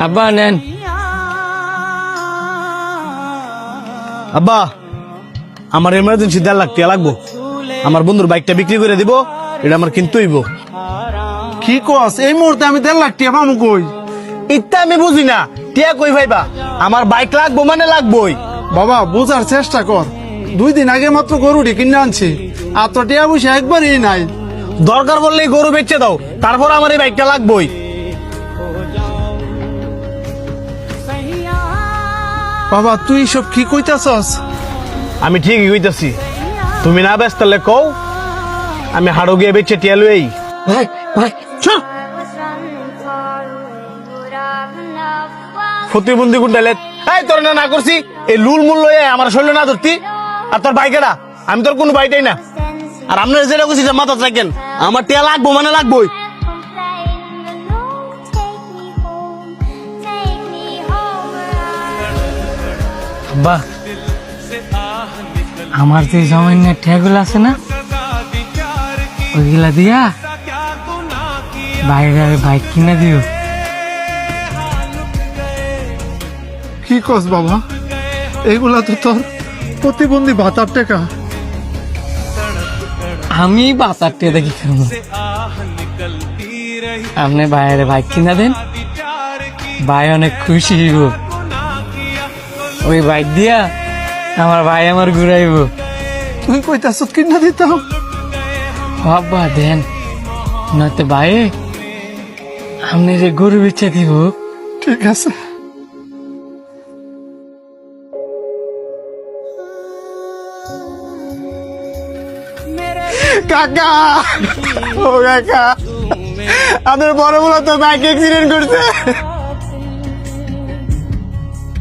আব্বা নেন। আব্বা আমার এমার্জেন্সি 1.5 লাখ টাকা লাগবো। আমার বন্ধুর বাইকটা বিক্রি করে দিব, এটা আমার কিনতে হইব। কি কস এই মুহূর্তে আমি 1.5 লাখ টাকা পাবো কই? ইত্যা আমি বুঝি না, টিয়া কই ভাইবা? আমার বাইক লাগবো মানে লাগবোই। বাবা বোঝার চেষ্টা কর, 2 দিন আগে মাত্র গরুটি কিনে আনছি, আর তো টিয়া পয়সা একবারই নাই। দরকার বললেই গরু বেচে দাও, তারপর আমার এই বাইকটা লাগবোই। বাবা তুই সব কি কইতাছস? আমি ঠিকই কইতাছি, তুমি না ব্যস্ত হলে কও, আমি হাড়ো গিয়ে বেচে টিয়া লই। ভাই ভাই চল প্রতিবন্ধী গুন্ডালে এই তোর না করছি এই লুল মূল লয়ে আমার শরীর না ধরতি, আর তোর বাইকেরা আমি তোর কোনো বাইটাই না। আর আপনার যেটা কইছি মাথা রাখেন, আমার টিয়া লাগবো মানে লাগবোই। আব্বা আমার যে জমাইন্য ঠেগুলো আছে না, ওইগুলা দিয়া বাইরে বাইক কিনে দিও। কি কস বাবা? এইগুলা তো তোর প্রতিবন্ধী ভাতার টাকা। আমি বাতারটে দেখি খাবো, আপনি বাইরে বাইক কিনা দেন, ভাই অনেক খুশি হইব। ওই বাইক দিয়া আমার ভাই আমার ঘুরাইব। তুই কইতাছস কিনা দিতাম? বাবা দেন, নয়তো ভাই আপনি যে গরু বেচে দিব। ঠিক আছে। কাকা, ও কাকা, আপনার বড় বড় তো বাইক অ্যাক্সিডেন্ট করছে।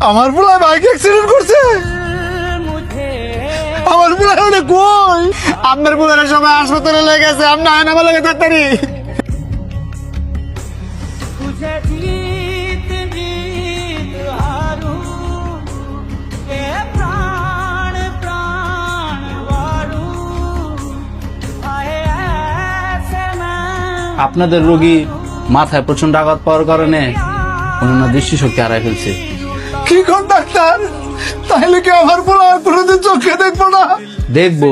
আমার পোলা বাইক অ্যাক্সিডেন্ট করছে? আমার পোলা হলে কই? আপনার পোলার সবাই হাসপাতালে লেগেছে, আপনি আয়না আমার লেগে তাড়াতাড়ি। আপনাদের রোগী মাথায় প্রচন্ড আঘাত পাওয়ার কারণে ওনার দৃষ্টিশক্তি হারায় ফেলছে। কি কোন ডাক্তার? তাহলে কি আমার পোলা আর কোনোদিন চোখে দেখবো না? দেখবো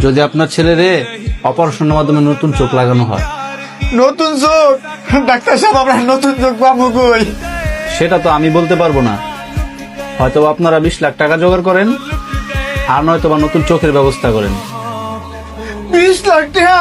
যদি আপনার ছেলেরে অপারেশনের মাধ্যমে নতুন চোখ লাগানো হয়। নতুন চোখ? ডাক্তার সাহেব আমরা নতুন চোখ পাবো কই? সেটা তো আমি বলতে পারবো না, হয়তো আপনারা 20 লাখ টাকা জোগাড় করেন, আর নয়তো বা নতুন চোখের ব্যবস্থা করেন। 20 লাখ টাকা?